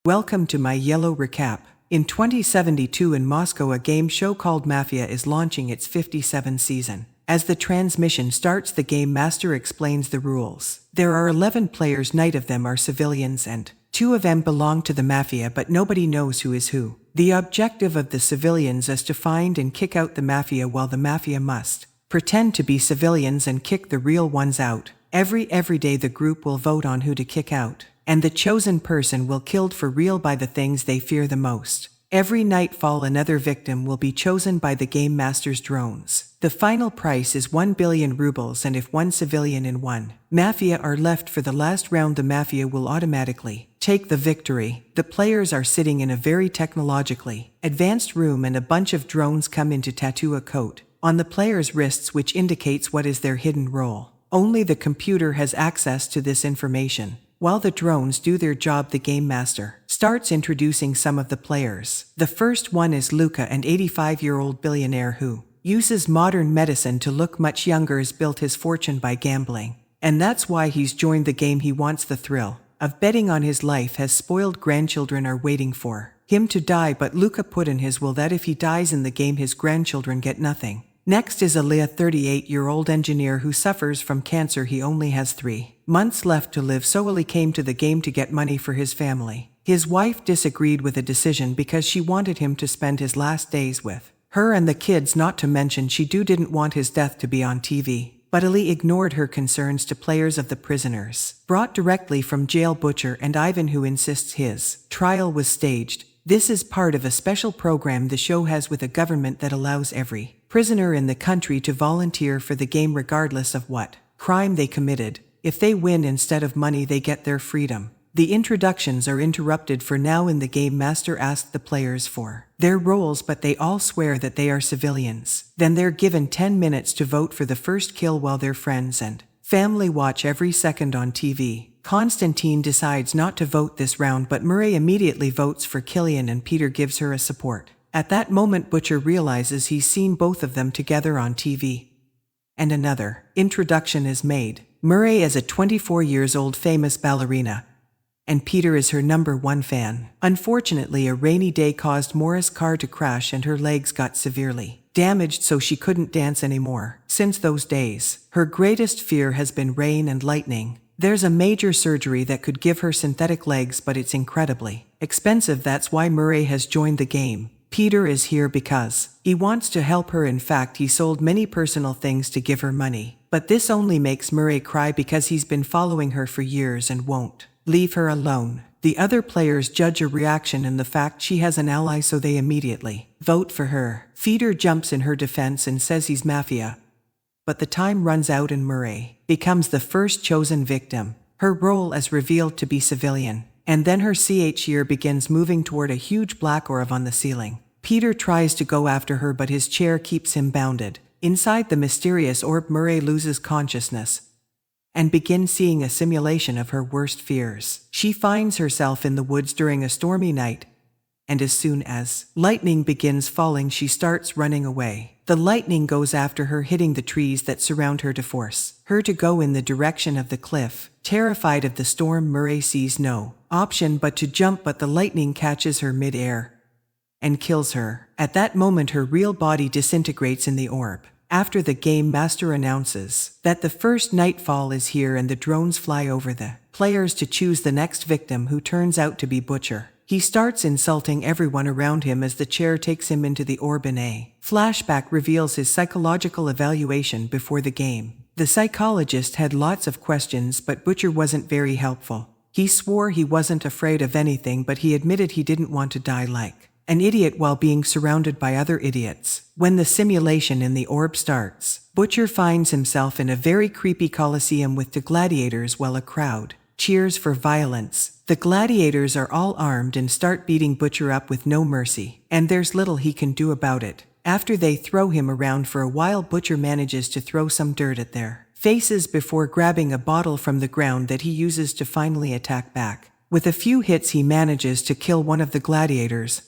Welcome to my yellow recap. In 2072 in Moscow, a game show called Mafia is launching its 57th season. As the transmission starts, the game master explains the rules. There are 11 players, 9 of them are civilians and 2 of them belong to the Mafia, but nobody knows who is who. The objective of the civilians is to find and kick out the Mafia, while the Mafia must pretend to be civilians and kick the real ones out. Every day the group will vote on who to kick out, and the chosen person will killed for real by the things they fear the most. Every nightfall another victim will be chosen by the game master's drones. The final price is 1 billion rubles, and if one civilian and one Mafia are left for the last round, the Mafia will automatically take the victory. The players are sitting in a very technologically advanced room, and a bunch of drones come in to tattoo a code on the players' wrists which indicates what is their hidden role. Only the computer has access to this information. While the drones do their job, the game master starts introducing some of the players. The first one is Luca, an 85-year-old billionaire who uses modern medicine to look much younger, has built his fortune by gambling. And that's why he's joined the game. He wants the thrill of betting on his life. Has spoiled grandchildren are waiting for him to die, but Luca put in his will that if he dies in the game, his grandchildren get nothing. Next is Alea, 38-year-old engineer who suffers from cancer. He only has 3 months left to live, so Ali came to the game to get money for his family. His wife disagreed with the decision because she wanted him to spend his last days with her and the kids, not to mention she didn't want his death to be on TV. But Ali ignored her concerns to players of the prisoners brought directly from jail, Butcher and Ivan, who insists his trial was staged. This is part of a special program the show has with a government that allows every prisoner in the country to volunteer for the game regardless of what crime they committed. If they win, instead of money they get their freedom. The introductions are interrupted for now, and the game master asked the players for their roles, but they all swear that they are civilians. Then they're given 10 minutes to vote for the first kill while their friends and family watch every second on TV. Konstantin decides not to vote this round, but Murray immediately votes for Killian, and Peter gives her a support. At that moment, Butcher realizes he's seen both of them together on TV. And another introduction is made. Murray is a 24-year-old famous ballerina, and Peter is her #1 fan. Unfortunately, a rainy day caused Maura's car to crash, and her legs got severely damaged, so she couldn't dance anymore. Since those days, her greatest fear has been rain and lightning. There's a major surgery that could give her synthetic legs, but it's incredibly expensive. That's why Murray has joined the game. Peter is here because he wants to help her. In fact, he sold many personal things to give her money. But this only makes Murray cry because he's been following her for years and won't leave her alone. The other players judge her reaction and the fact she has an ally, so they immediately vote for her. Peter jumps in her defense and says he's Mafia. But the time runs out and Murray becomes the first chosen victim. Her role is revealed to be civilian. And then her year begins moving toward a huge black orb on the ceiling. Peter tries to go after her, but his chair keeps him bounded. Inside the mysterious orb, Murray loses consciousness and begins seeing a simulation of her worst fears. She finds herself in the woods during a stormy night, and as soon as lightning begins falling, she starts running away. The lightning goes after her, hitting the trees that surround her to force her to go in the direction of the cliff. Terrified of the storm, Murray sees no option but to jump, but the lightning catches her mid-air and kills her. At that moment, her real body disintegrates in the orb. After, the game master announces that the first nightfall is here, and the drones fly over the players to choose the next victim, who turns out to be Butcher. He starts insulting everyone around him as the chair takes him into the orb. In a flashback reveals his psychological evaluation before the game. The psychologist had lots of questions, but Butcher wasn't very helpful. He swore he wasn't afraid of anything, but he admitted he didn't want to die like an idiot while being surrounded by other idiots. When the simulation in the orb starts, Butcher finds himself in a very creepy coliseum with the gladiators, while a crowd cheers for violence. The gladiators are all armed and start beating Butcher up with no mercy, and there's little he can do about it. After they throw him around for a while, Butcher manages to throw some dirt at their faces before grabbing a bottle from the ground that he uses to finally attack back. With a few hits, he manages to kill one of the gladiators,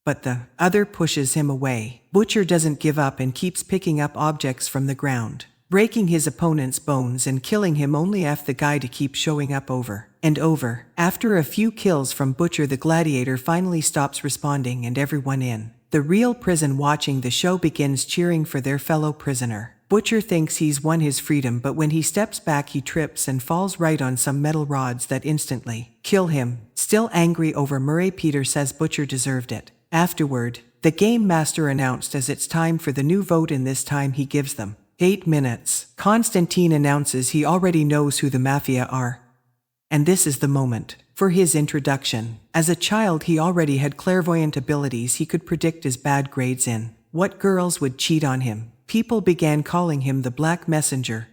but the other pushes him away. Butcher doesn't give up and keeps picking up objects from the ground. breaking his opponent's bones and killing him only if the guy to keep showing up over and over. After a few kills from Butcher, the gladiator finally stops responding and everyone in the real prison watching the show begins cheering for their fellow prisoner. Butcher thinks he's won his freedom, but when he steps back he trips and falls right on some metal rods that instantly kill him. Still angry over Murray, Peter says Butcher deserved it. Afterward, the game master announced as it's time for the new vote, and this time he gives them 8 minutes. Constantine announces he already knows who the mafia are. And this is the moment for his introduction. As a child he already had clairvoyant abilities. He could predict his bad grades in what girls would cheat on him. People began calling him the Black Messenger.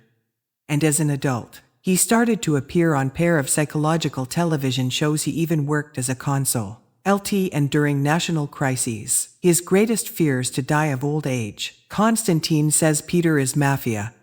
And as an adult, he started to appear on pair of psychological television shows. He even worked as a console LT and during national crises. His greatest fears to die of old age. Constantine says Peter is mafia.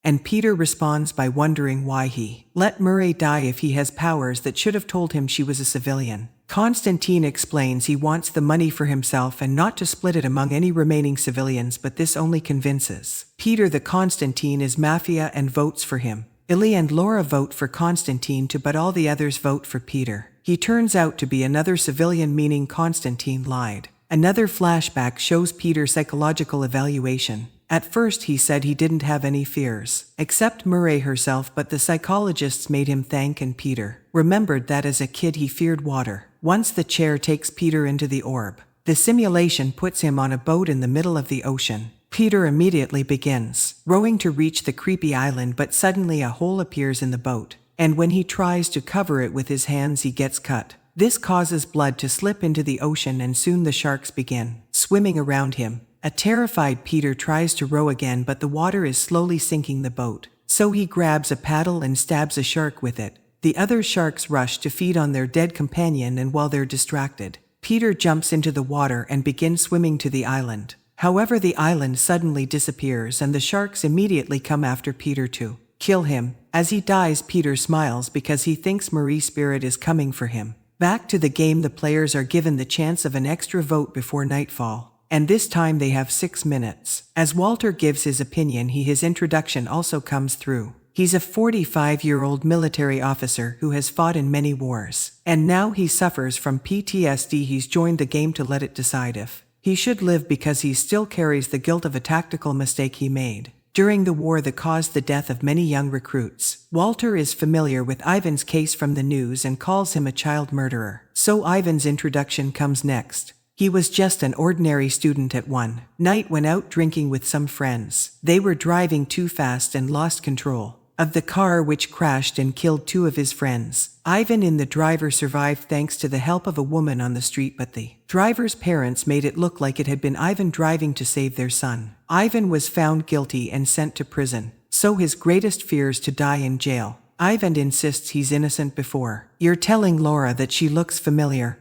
And Peter responds by wondering why he let Murray die if he has powers that should have told him she was a civilian. Constantine explains he wants the money for himself and not to split it among any remaining civilians, but this only convinces Peter that Constantine is mafia and votes for him. Illy and Laura vote for Constantine too, but all the others vote for Peter. He turns out to be another civilian, meaning Constantine lied. Another flashback shows Peter's psychological evaluation. At first he said he didn't have any fears, except Murray herself, but the psychologists made him thank, and Peter remembered that as a kid he feared water. Once the chair takes Peter into the orb, the simulation puts him on a boat in the middle of the ocean. Peter immediately begins rowing to reach the creepy island, but suddenly a hole appears in the boat, and when he tries to cover it with his hands he gets cut. This causes blood to slip into the ocean, and soon the sharks begin swimming around him. A terrified Peter tries to row again, but the water is slowly sinking the boat. So he grabs a paddle and stabs a shark with it. The other sharks rush to feed on their dead companion, and while they're distracted, Peter jumps into the water and begins swimming to the island. However, the island suddenly disappears and the sharks immediately come after Peter to kill him. As he dies, Peter smiles because he thinks Marie's spirit is coming for him. Back to the game, the players are given the chance of an extra vote before nightfall. And this time they have 6 minutes. As Walter gives his opinion, his introduction also comes through. He's a 45-year-old military officer who has fought in many wars. And now he suffers from PTSD. He's joined the game to let it decide if he should live, because he still carries the guilt of a tactical mistake he made during the war that caused the death of many young recruits. Walter is familiar with Ivan's case from the news and calls him a child murderer. So Ivan's introduction comes next. He was just an ordinary student at one night when out drinking with some friends. They were driving too fast and lost control of the car, which crashed and killed 2 of his friends. Ivan and the driver survived thanks to the help of a woman on the street, but the driver's parents made it look like it had been Ivan driving to save their son. Ivan was found guilty and sent to prison. So his greatest fears to die in jail. Ivan insists he's innocent before you're telling Laura that she looks familiar,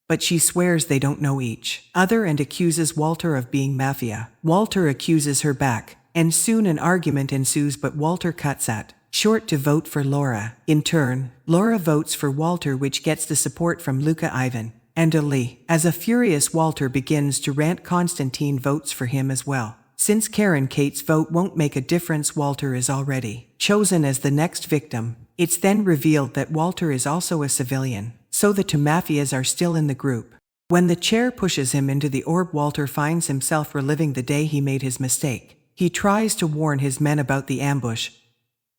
but she swears they don't know each other and accuses Walter of being mafia. Walter accuses her back, and soon an argument ensues, but Walter cuts it short to vote for Laura. In turn, Laura votes for Walter, which gets the support from Luca, Ivan, and Ali. As a furious Walter begins to rant, Constantine votes for him as well. Since Karen Kate's vote won't make a difference, Walter is already chosen as the next victim. It's then revealed that Walter is also a civilian, so the 2 mafias are still in the group. When the chair pushes him into the orb, Walter finds himself reliving the day he made his mistake. He tries to warn his men about the ambush,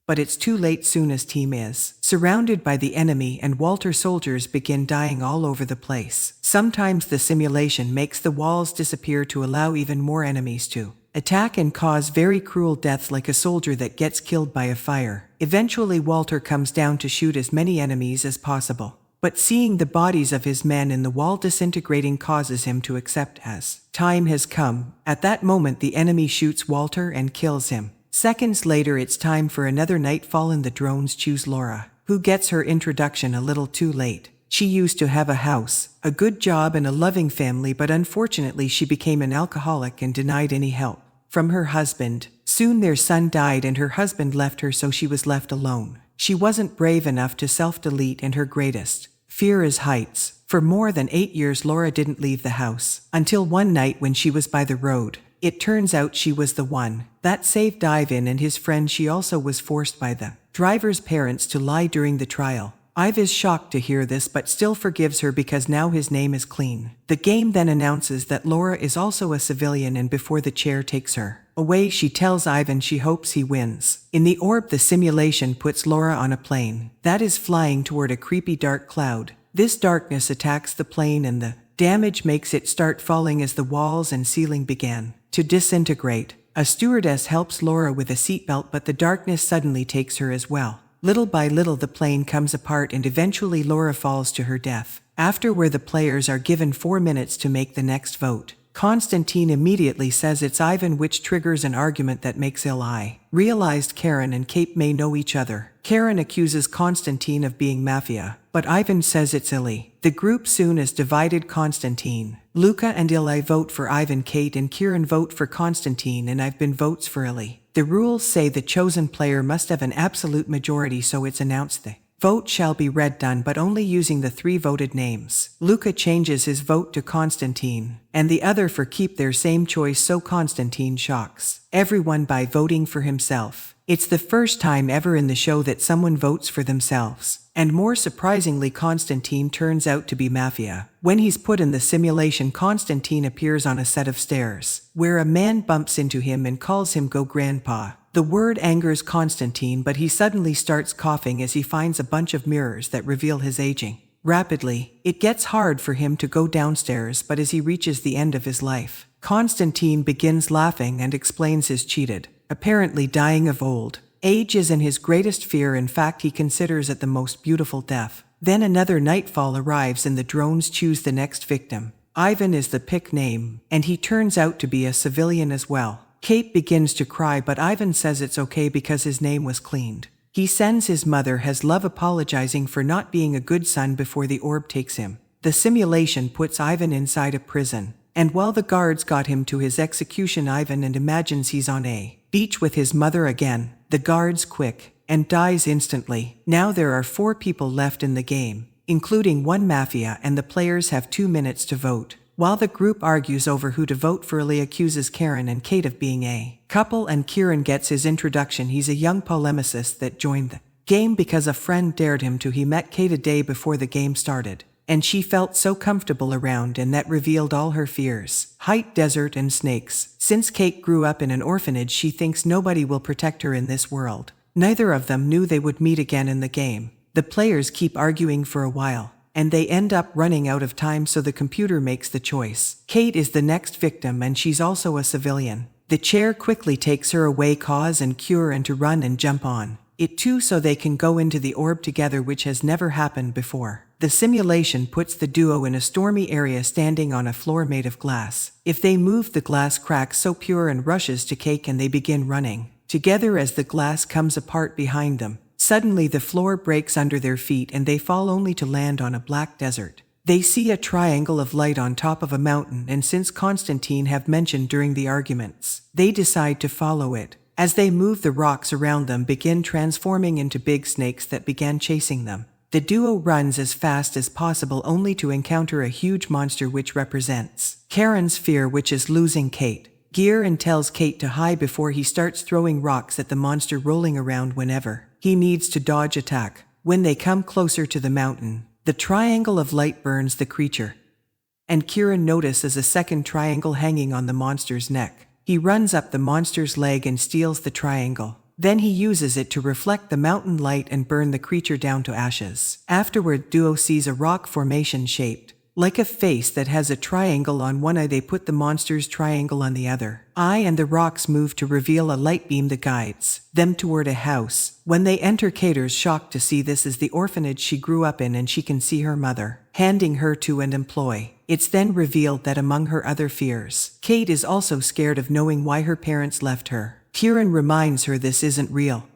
but it's too late. Soon his team is surrounded by the enemy, and Walter's soldiers begin dying all over the place. Sometimes the simulation makes the walls disappear to allow even more enemies to attack and cause very cruel deaths, like a soldier that gets killed by a fire. Eventually Walter comes down to shoot as many enemies as possible, but seeing the bodies of his men in the wall disintegrating causes him to accept as time has come. At that moment the enemy shoots Walter and kills him. Seconds later it's time for another nightfall, and the drones choose Laura, who gets her introduction a little too late. She used to have a house, a good job and a loving family, but unfortunately she became an alcoholic and denied any help from her husband. Soon their son died and her husband left her, so she was left alone. She wasn't brave enough to self-delete, and her greatest fear is heights. For more than 8 years Laura didn't leave the house, until one night when she was by the road. It turns out she was the one that saved Ivan and his friend. She also was forced by the driver's parents to lie during the trial. Iv is shocked to hear this but still forgives her because now his name is clean. The game then announces that Laura is also a civilian, and before the chair takes her away, she tells Ivan she hopes he wins. In the orb, the simulation puts Laura on a plane that is flying toward a creepy dark cloud. This darkness attacks the plane and the damage makes it start falling as the walls and ceiling began to disintegrate. A stewardess helps Laura with a seatbelt, but the darkness suddenly takes her as well. Little by little the plane comes apart and eventually Laura falls to her death. After where the players are given 4 minutes to make the next vote. Constantine immediately says it's Ivan, which triggers an argument that makes I realized Karen and Kate may know each other. Karen accuses Constantine of being mafia, but Ivan says it's Illy. The group soon is divided. Constantine, Luca and Illy vote for Ivan. Kate and Kieran vote for Constantine, and Ivan votes for Illy. The rules say the chosen player must have an absolute majority, so it's announced the vote shall be read done but only using the 3 voted names. Luca changes his vote to Constantine, and the other for keep their same choice, so Constantine shocks everyone by voting for himself. It's the first time ever in the show that someone votes for themselves. And more surprisingly, Constantine turns out to be mafia. When he's put in the simulation, Constantine appears on a set of stairs, where a man bumps into him and calls him "Go Grandpa." The word angers Constantine, but he suddenly starts coughing as he finds a bunch of mirrors that reveal his aging rapidly. It gets hard for him to go downstairs, but as he reaches the end of his life, Constantine begins laughing and explains his cheated, apparently dying of old age isn't his greatest fear. In fact, he considers it the most beautiful death. Then another nightfall arrives and the drones choose the next victim. Ivan is the pick name, and he turns out to be a civilian as well. Kate begins to cry, but Ivan says it's okay because his name was cleaned. He sends his mother his love, apologizing for not being a good son before the orb takes him. The simulation puts Ivan inside a prison, and while the guards got him to his execution, Ivan and imagines he's on a beach with his mother again. The guards quick and dies instantly. Now there are 4 people left in the game, including 1 mafia, and the players have 2 minutes to vote. While the group argues over who to vote for, Lee accuses Karen and Kate of being a couple, and Kieran gets his introduction. He's a young polemicist that joined the game because a friend dared him to. He met Kate a day before the game started, and she felt so comfortable around, and that revealed all her fears: height, desert, and snakes. Since Kate grew up in an orphanage, she thinks nobody will protect her in this world. Neither of them knew they would meet again in the game. The players keep arguing for a while, and they end up running out of time, so the computer makes the choice. Kate is the next victim, and she's also a civilian. The chair quickly takes her away, cause and cure, and to run and jump on it too so they can go into the orb together, which has never happened before. The simulation puts the duo in a stormy area standing on a floor made of glass. If they move, the glass cracks, so Pure and rushes to Cake and they begin running together as the glass comes apart behind them. Suddenly the floor breaks under their feet and they fall, only to land on a black desert. They see a triangle of light on top of a mountain, and since Constantine have mentioned during the arguments, they decide to follow it. As they move, the rocks around them begin transforming into big snakes that began chasing them. The duo runs as fast as possible, only to encounter a huge monster which represents Karen's fear, which is losing Kate. Gear and tells Kate to hide before he starts throwing rocks at the monster, rolling around whenever he needs to dodge attack. When they come closer to the mountain, the triangle of light burns the creature, and Kieran notices a second triangle hanging on the monster's neck. He runs up the monster's leg and steals the triangle. Then he uses it to reflect the mountain light and burn the creature down to ashes. Afterward, Duo sees a rock formation shaped like a face that has a triangle on one eye. They put the monster's triangle on the other eye, and the rocks move to reveal a light beam that guides them toward a house. When they enter, Kater's shocked to see this is the orphanage she grew up in, and she can see her mother handing her to an employee. It's then revealed that among her other fears, Kate is also scared of knowing why her parents left her. Kieran reminds her this isn't real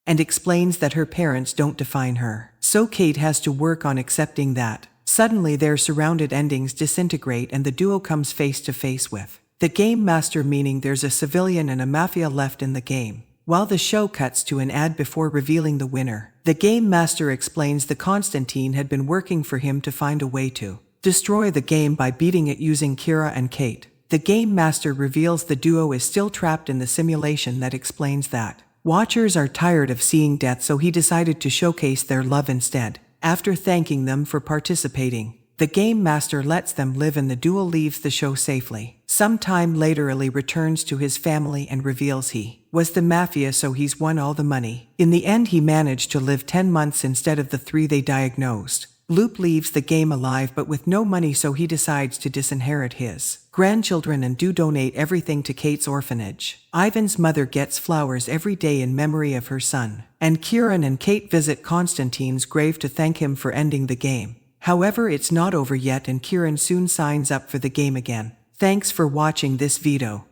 and explains that her parents don't define her, so Kate has to work on accepting that. Suddenly their surrounded endings disintegrate and the duo comes face to face with the game master, meaning there's a civilian and a mafia left in the game. While the show cuts to an ad before revealing the winner, the game master explains that Constantine had been working for him to find a way to destroy the game by beating it using Kira and Kate. The game master reveals the duo is still trapped in the simulation that explains that watchers are tired of seeing death, so he decided to showcase their love instead. After thanking them for participating, the game master lets them live and the duo leaves the show safely. Some time later, Ali returns to his family and reveals he was the mafia, so he's won all the money. In the end, he managed to live 10 months instead of the 3 they diagnosed. Loop leaves the game alive but with no money, so he decides to disinherit his grandchildren and donate everything to Kate's orphanage. Ivan's mother gets flowers every day in memory of her son, and Kieran and Kate visit Constantine's grave to thank him for ending the game. However, it's not over yet and Kieran soon signs up for the game again. Thanks for watching this video.